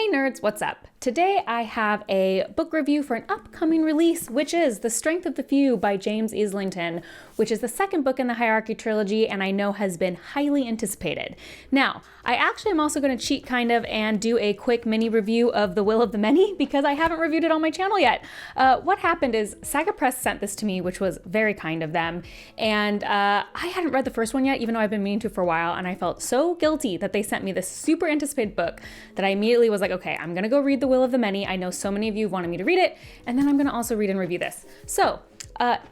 Hey nerds, what's up? Today I have a book review for an upcoming release, which is The Strength of the Few by James Islington, which is the second book in the Hierarchy trilogy and I know has been highly anticipated. Now, I actually am also going to cheat kind of and do a quick mini review of The Will of the Many because I haven't reviewed it on my channel yet. What happened is Saga Press sent this to me, which was very kind of them, and I hadn't read the first one yet, even though I've been meaning to for a while, and I felt so guilty that they sent me this super anticipated book that I immediately was like, okay, I'm gonna go read The Will of the Many. I know so many of you wanted me to read it, and then I'm gonna also read and review this. So,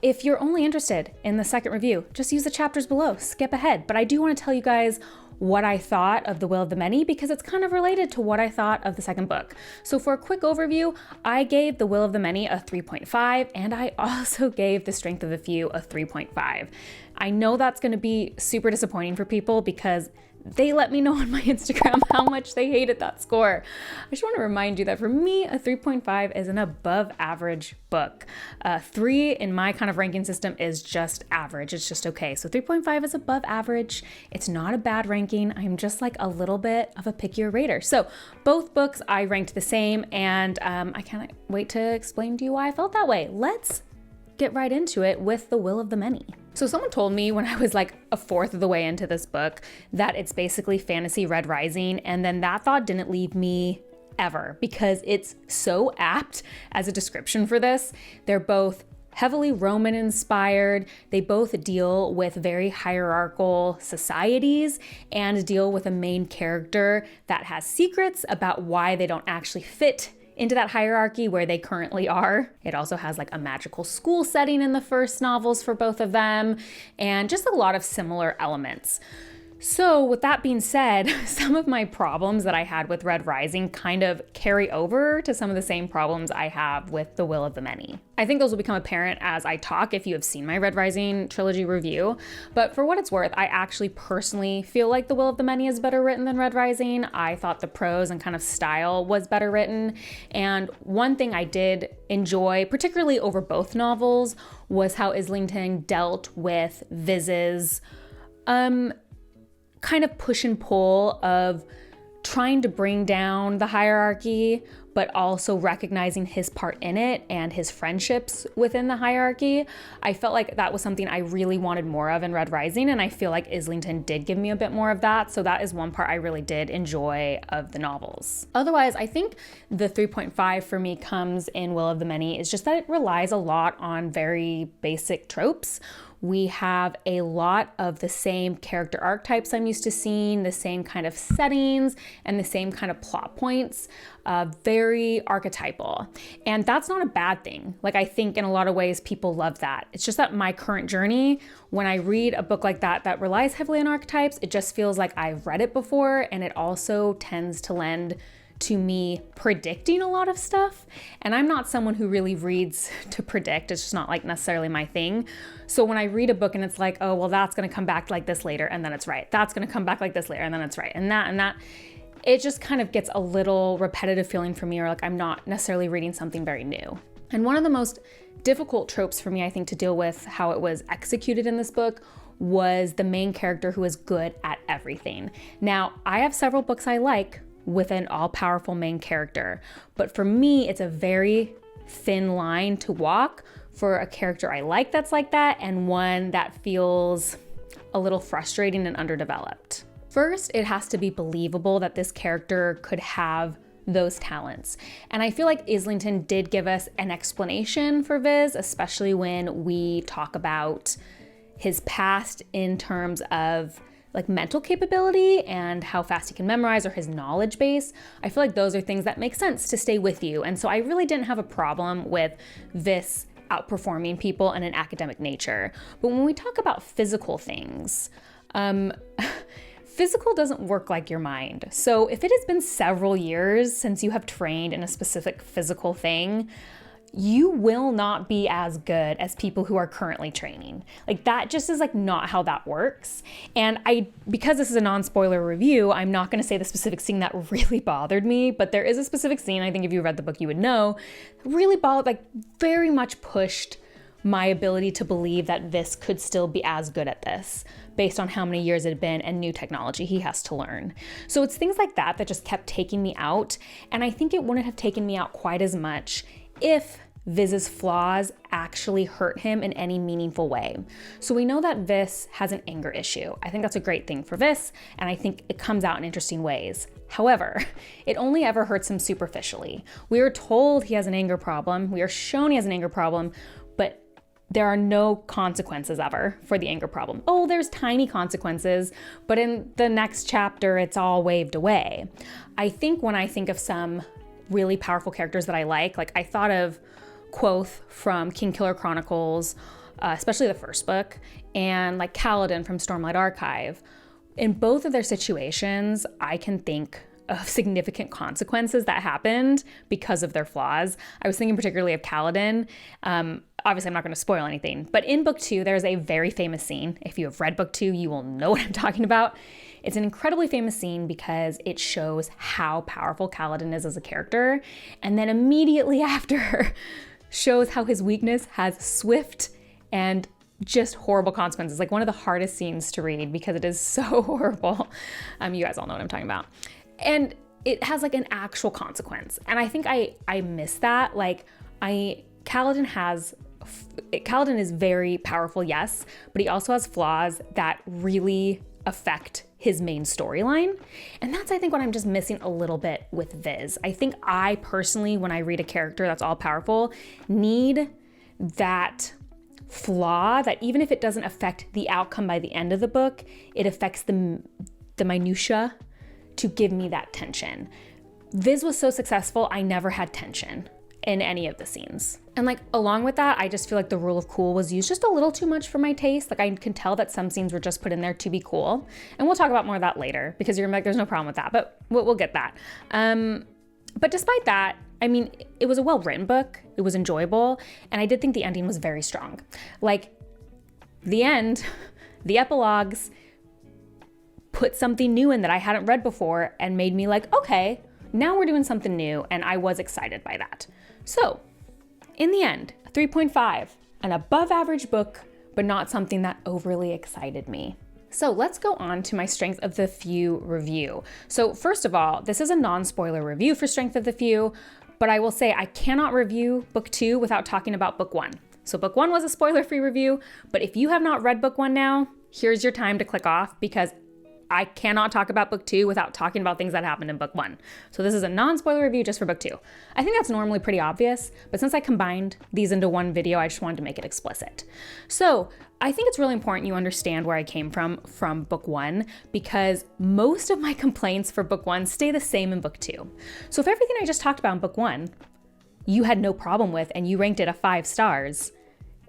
if you're only interested in the second review, just use the chapters below, skip ahead. But I do want to tell you guys what I thought of The Will of the Many because it's kind of related to what I thought of the second book. So for a quick overview, I gave The Will of the Many a 3.5 and I also gave The Strength of the Few a 3.5. I know that's going to be super disappointing for people because they let me know on my Instagram how much they hated that score. I just want to remind you that for me, a 3.5 is an above average book. 3 in my kind of ranking system is just average. It's just okay. So 3.5 is above average. It's not a bad ranking. I'm just like a little bit of a pickier rater. So both books I ranked the same and I can't wait to explain to you why I felt that way. Let's get right into it with The Will of the Many. So someone told me when I was like a fourth of the way into this book that it's basically fantasy Red Rising, and then that thought didn't leave me ever because it's so apt as a description for this. They're both heavily Roman inspired. They both deal with very hierarchical societies and deal with a main character that has secrets about why they don't actually fit into that hierarchy where they currently are. It also has like a magical school setting in the first novels for both of them, and just a lot of similar elements. So with that being said, some of my problems that I had with Red Rising kind of carry over to some of the same problems I have with The Will of the Many. I think those will become apparent as I talk if you have seen my Red Rising trilogy review, but for what it's worth, I actually personally feel like The Will of the Many is better written than Red Rising. I thought the prose and kind of style was better written, and one thing I did enjoy, particularly over both novels, was how Islington dealt with Viz's kind of push and pull of trying to bring down the hierarchy, but also recognizing his part in it and his friendships within the hierarchy. I felt like that was something I really wanted more of in Red Rising, and I feel like Islington did give me a bit more of that, so that is one part I really did enjoy of the novels. Otherwise, I think the 3.5 for me comes in Will of the Many is just that it relies a lot on very basic tropes. We have a lot of the same character archetypes I'm used to seeing, the same kind of settings, and the same kind of plot points, very archetypal. And that's not a bad thing. Like, I think in a lot of ways people love that. It's just that my current journey, when I read a book like that that relies heavily on archetypes, it just feels like I've read it before, and it also tends to lend to me predicting a lot of stuff. And I'm not someone who really reads to predict. It's just not like necessarily my thing. So when I read a book and it's like, oh, well, that's going to come back like this later, and then it's right. That's going to come back like this later, and then it's right. And that, it just kind of gets a little repetitive feeling for me, or like I'm not necessarily reading something very new. And one of the most difficult tropes for me, I think, to deal with how it was executed in this book was the main character who is good at everything. Now, I have several books I like with an all-powerful main character, but for me, it's a very thin line to walk for a character I like that's like that, and one that feels a little frustrating and underdeveloped. First, it has to be believable that this character could have those talents. And I feel like Islington did give us an explanation for Viz, especially when we talk about his past in terms of like mental capability and how fast he can memorize or his knowledge base. I feel like those are things that make sense to stay with you. And so I really didn't have a problem with this outperforming people in an academic nature. But when we talk about physical things, physical doesn't work like your mind. So if it has been several years since you have trained in a specific physical thing, you will not be as good as people who are currently training. Like, that just is like not how that works. And because this is a non-spoiler review, I'm not going to say the specific scene that really bothered me, but there is a specific scene, I think if you read the book you would know, really very much pushed my ability to believe that this could still be as good at this based on how many years it had been and new technology he has to learn. So it's things like that that just kept taking me out. And I think it wouldn't have taken me out quite as much if Viz's flaws actually hurt him in any meaningful way. So we know that Viz has an anger issue. I think that's a great thing for Viz, and I think it comes out in interesting ways. However, it only ever hurts him superficially. We are told he has an anger problem. We are shown he has an anger problem, but there are no consequences ever for the anger problem. Oh, there's tiny consequences, but in the next chapter, it's all waved away. I think when I think of some really powerful characters that I like I thought of Quoth from Kingkiller Chronicles, especially the first book, and like Kaladin from Stormlight Archive. In both of their situations, I can think of significant consequences that happened because of their flaws. I was thinking particularly of Kaladin. Obviously, I'm not going to spoil anything, but in book 2, there's a very famous scene. If you have read book 2, you will know what I'm talking about. It's an incredibly famous scene because it shows how powerful Kaladin is as a character, and then immediately after shows how his weakness has swift and just horrible consequences. Like one of the hardest scenes to read because it is so horrible. You guys all know what I'm talking about. And it has like an actual consequence. And I think I miss that. Kaladin is very powerful, yes, but he also has flaws that really affect his main storyline. And that's, I think, what I'm just missing a little bit with Viz. I think I personally, when I read a character that's all powerful, need that flaw that even if it doesn't affect the outcome by the end of the book, it affects the minutia to give me that tension. Viz was so successful, I never had tension in any of the scenes. And along with that, I just feel like the rule of cool was used just a little too much for my taste. I can tell that some scenes were just put in there to be cool. And we'll talk about more of that later because you're like, there's no problem with that, but we'll get that. But despite that, I mean, it was a well-written book. It was enjoyable. And I did think the ending was very strong. The end, the epilogues put something new in that I hadn't read before and made me okay, now we're doing something new. And I was excited by that. So in the end, 3.5, an above average book, but not something that overly excited me. So let's go on to my Strength of the Few review. So first of all, this is a non-spoiler review for Strength of the Few, but I will say I cannot review book 2 without talking about book 1. So book 1 was a spoiler-free review, but if you have not read book 1 now, here's your time to click off because I cannot talk about book 2 without talking about things that happened in book 1. So this is a non-spoiler review just for book 2. I think that's normally pretty obvious, but since I combined these into one video, I just wanted to make it explicit. So I think it's really important you understand where I came from book 1, because most of my complaints for book 1 stay the same in book 2. So if everything I just talked about in book 1, you had no problem with and you ranked it a 5 stars,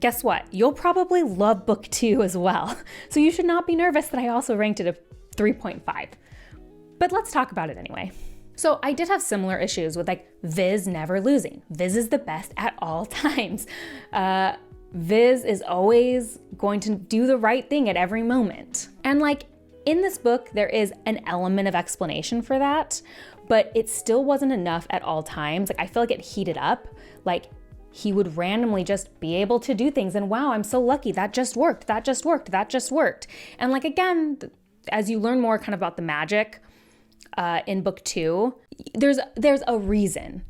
guess what? You'll probably love book 2 as well. So you should not be nervous that I also ranked it a 3.5. But let's talk about it anyway. So I did have similar issues with Viz never losing. Viz is the best at all times. Viz is always going to do the right thing at every moment. And in this book, there is an element of explanation for that, but it still wasn't enough at all times. I feel like it heated up. He would randomly just be able to do things and wow, I'm so lucky. That just worked. That just worked. That just worked. And again, as you learn more kind of about the magic in book 2, there's a reason,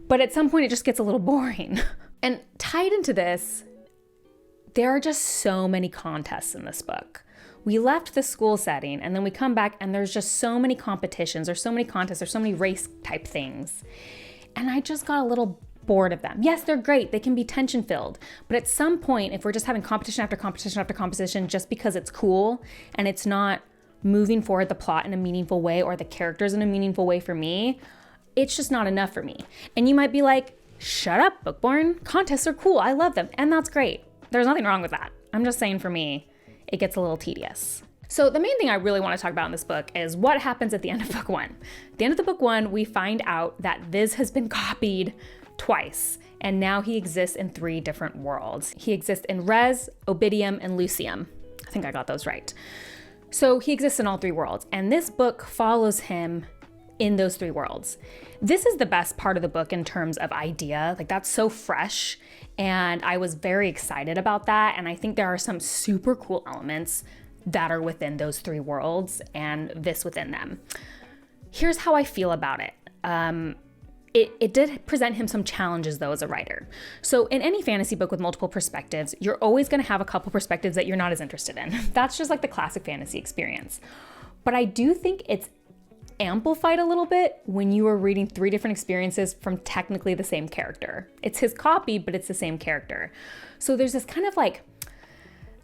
but at some point it just gets a little boring. And tied into this, there are just so many contests in this book. We left the school setting and then we come back and there's just so many competitions or so many contests or so many race type things. And I just got a little bored of them. Yes, they're great. They can be tension filled. But at some point, if we're just having competition after competition after competition just because it's cool and it's not moving forward the plot in a meaningful way or the characters in a meaningful way for me, it's just not enough for me. And you might be like, shut up, Bookborn. Contests are cool. I love them. And that's great. There's nothing wrong with that. I'm just saying for me, it gets a little tedious. So the main thing I really want to talk about in this book is what happens at the end of book 1. At the end of the book 1, we find out that Viz has been copied twice, and now he exists in 3 different worlds. He exists in Res, Obidium, and Lucium. I think I got those right. So he exists in all 3 worlds, and this book follows him in those three worlds. This is the best part of the book in terms of idea. Like, that's so fresh, and I was very excited about that. And I think there are some super cool elements that are within those three worlds and this within them. Here's how I feel about it. It did present him some challenges though as a writer. So in any fantasy book with multiple perspectives, you're always going to have a couple perspectives that you're not as interested in. That's just like the classic fantasy experience. But I do think it's amplified a little bit when you are reading three different experiences from technically the same character. It's his copy, but it's the same character. So there's this kind of like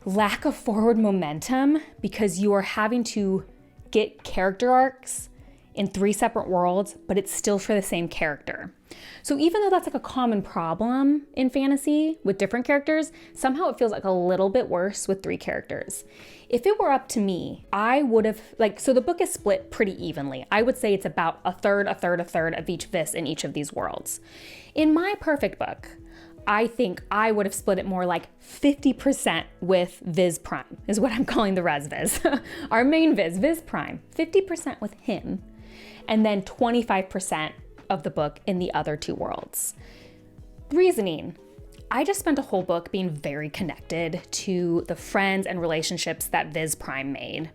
lack of forward momentum because you are having to get character arcs in three separate worlds, but it's still for the same character. So even though that's like a common problem in fantasy with different characters, somehow it feels like a little bit worse with three characters. If it were up to me, I would have, so the book is split pretty evenly. I would say it's about a third of each vis in each of these worlds. In my perfect book, I think I would have split it more like 50% with Viz Prime, is what I'm calling the Res Viz. Our main Viz Prime, 50% with him, and then 25% of the book in the other two worlds. Reasoning. I just spent a whole book being very connected to the friends and relationships that Viz Prime made.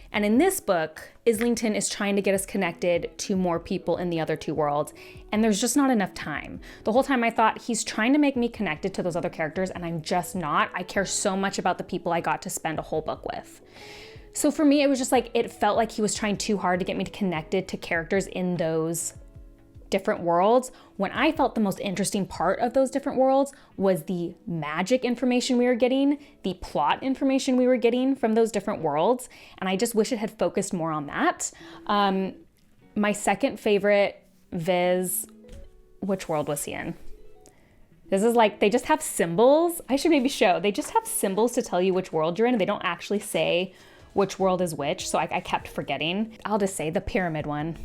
And in this book, Islington is trying to get us connected to more people in the other two worlds, and there's just not enough time. The whole time I thought, he's trying to make me connected to those other characters, and I'm just not. I care so much about the people I got to spend a whole book with. So for me, it was just like, it felt like he was trying too hard to get me connected to characters in those different worlds, when I felt the most interesting part of those different worlds was the magic information we were getting, the plot information we were getting from those different worlds, and I just wish it had focused more on that. My second favorite Viz, which world was he in? This is like, they just have symbols. I should maybe show. They just have symbols to tell you which world you're in, and they don't actually say which world is which, so I kept forgetting. I'll just say the pyramid one.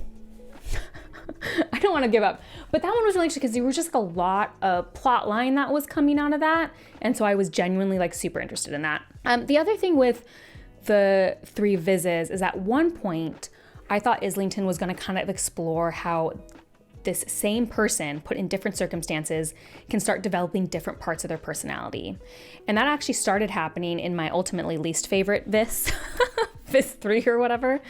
I don't want to give up. But that one was really interesting because there was just like a lot of plot line that was coming out of that. And so I was genuinely like super interested in that. The other thing with the three Vizes is at one point, I thought Islington was going to kind of explore how this same person put in different circumstances can start developing different parts of their personality. And that actually started happening in my ultimately least favorite Vis, Vis 3 or whatever.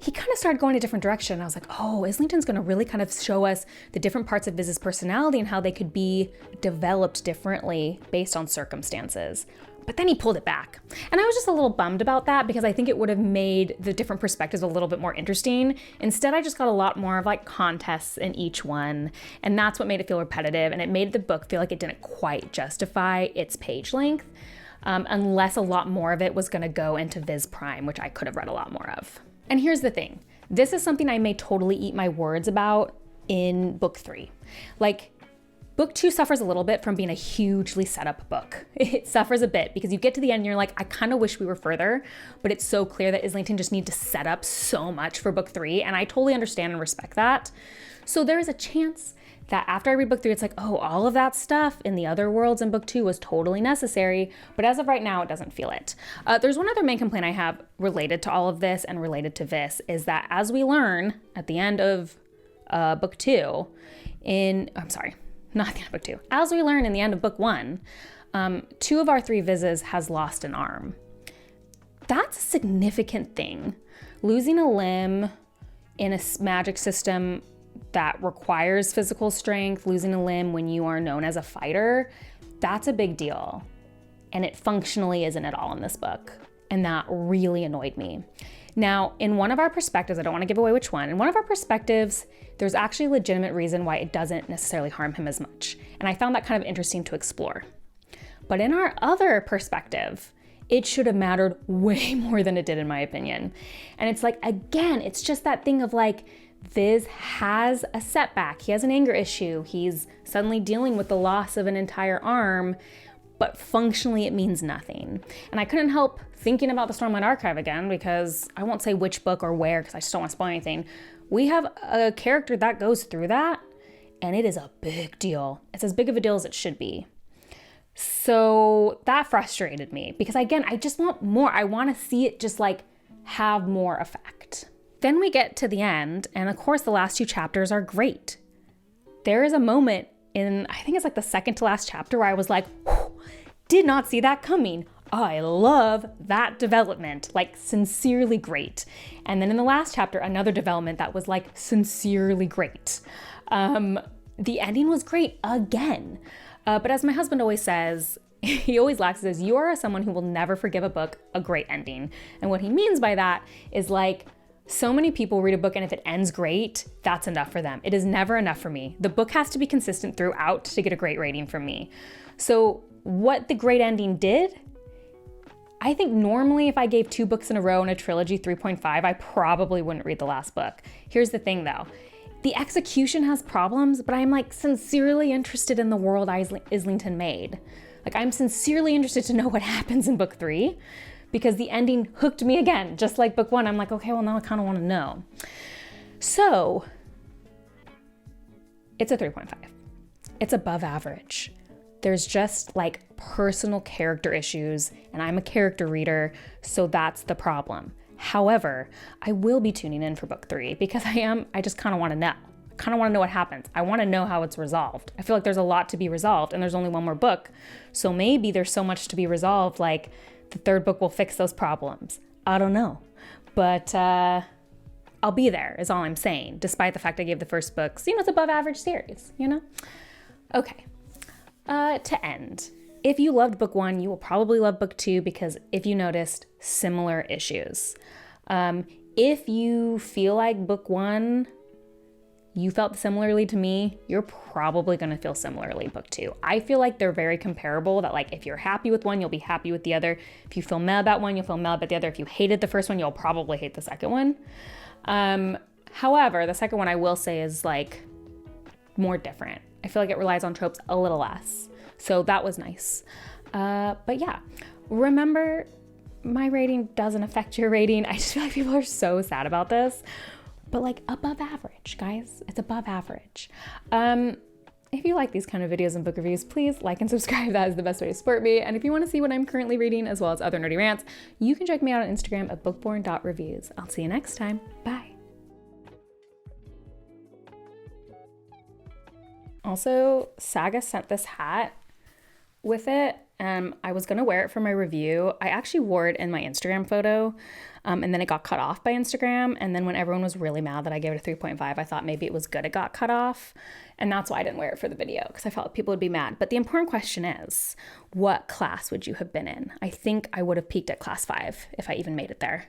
He kind of started going a different direction. I was like, oh, Islington's going to really kind of show us the different parts of Viz's personality and how they could be developed differently based on circumstances. But then he pulled it back. And I was just a little bummed about that because I think it would have made the different perspectives a little bit more interesting. Instead, I just got a lot more of like contests in each one. And that's what made it feel repetitive. And it made the book feel like it didn't quite justify its page length, unless a lot more of it was going to go into Viz Prime, which I could have read a lot more of. And here's the thing. This is something I may totally eat my words about in book 3. Like, book 2 suffers a little bit from being a hugely set up book. It suffers a bit because you get to the end and you're like, I kind of wish we were further, but it's so clear that Islington just needs to set up so much for book 3, and I totally understand and respect that. So there is a chance that after I read book 3, it's like, oh, all of that stuff in the other worlds in book 2 was totally necessary, but as of right now, it doesn't feel it. There's one other main complaint I have related to all of this and related to this, is that as we learn at the end of book 2, not at the end of book 2, as we learn in the end of book 1, 2 of our 3 Vizes has lost an arm. That's a significant thing. Losing a limb in a magic system that requires physical strength, losing a limb when you are known as a fighter, that's a big deal. And it functionally isn't at all in this book. And that really annoyed me. Now, in one of our perspectives, I don't want to give away which one, in one of our perspectives, there's actually a legitimate reason why it doesn't necessarily harm him as much. And I found that kind of interesting to explore. But in our other perspective, it should have mattered way more than it did in my opinion. And it's like, again, it's just that thing of like, Viz has a setback. He has an anger issue. He's suddenly dealing with the loss of an entire arm, but functionally it means nothing. And I couldn't help thinking about the Stormlight Archive again, because I won't say which book or where, because I just don't want to spoil anything. We have a character that goes through that, and it is a big deal. It's as big of a deal as it should be. So that frustrated me, because again, I just want more. I want to see it just like have more effect. Then we get to the end, and of course the last 2 chapters are great. There is a moment in, I think it's like the second to last chapter, where I was like, did not see that coming. I love that development, like sincerely great. And then in the last chapter, another development that was like sincerely great. The ending was great again. But as my husband always says, he always laughs and says, you are someone who will never forgive a book a great ending. And what he means by that is like, so many people read a book and if it ends great, that's enough for them. It is never enough for me. The book has to be consistent throughout to get a great rating from me. So what the great ending did, I think normally if I gave 2 books in a row in a trilogy 3.5, I probably wouldn't read the last book. Here's the thing though. The execution has problems, but I'm like sincerely interested in the world Islington made. Like I'm sincerely interested to know what happens in book 3 because the ending hooked me again. Just like book 1, I'm like, okay, well now I kind of want to know. So it's a 3.5. It's above average. There's just like personal character issues, and I'm a character reader, so that's the problem. However, I will be tuning in for book 3 because I just kind of want to know. Kind of want to know what happens. I want to know how it's resolved. I feel like there's a lot to be resolved and there's only one more book. So maybe there's so much to be resolved, like the 3rd book will fix those problems. I don't know. But I'll be there is all I'm saying, despite the fact I gave the first books, it's above average series, Okay. To end, if you loved book 1, you will probably love book 2 because if you noticed, similar issues. If you feel like book 1, you felt similarly to me, you're probably going to feel similarly book 2. I feel like they're very comparable, that like if you're happy with one, you'll be happy with the other. If you feel mad about one, you'll feel mad about the other. If you hated the first one, you'll probably hate the second one. However, the second one I will say is like more different. I feel like it relies on tropes a little less. So that was nice. But yeah, remember, my rating doesn't affect your rating. I just feel like people are so sad about this. But like above average, guys. It's above average. If you like these kind of videos and book reviews, please like and subscribe. That is the best way to support me. And if you want to see what I'm currently reading as well as other nerdy rants, you can check me out on Instagram at bookborn.reviews. I'll see you next time. Bye. Also, Saga sent this hat with it. I was going to wear it for my review. I actually wore it in my Instagram photo, and then it got cut off by Instagram. And then when everyone was really mad that I gave it a 3.5, I thought maybe it was good it got cut off. And that's why I didn't wear it for the video, because I felt like people would be mad. But the important question is, what class would you have been in? I think I would have peaked at class 5 if I even made it there.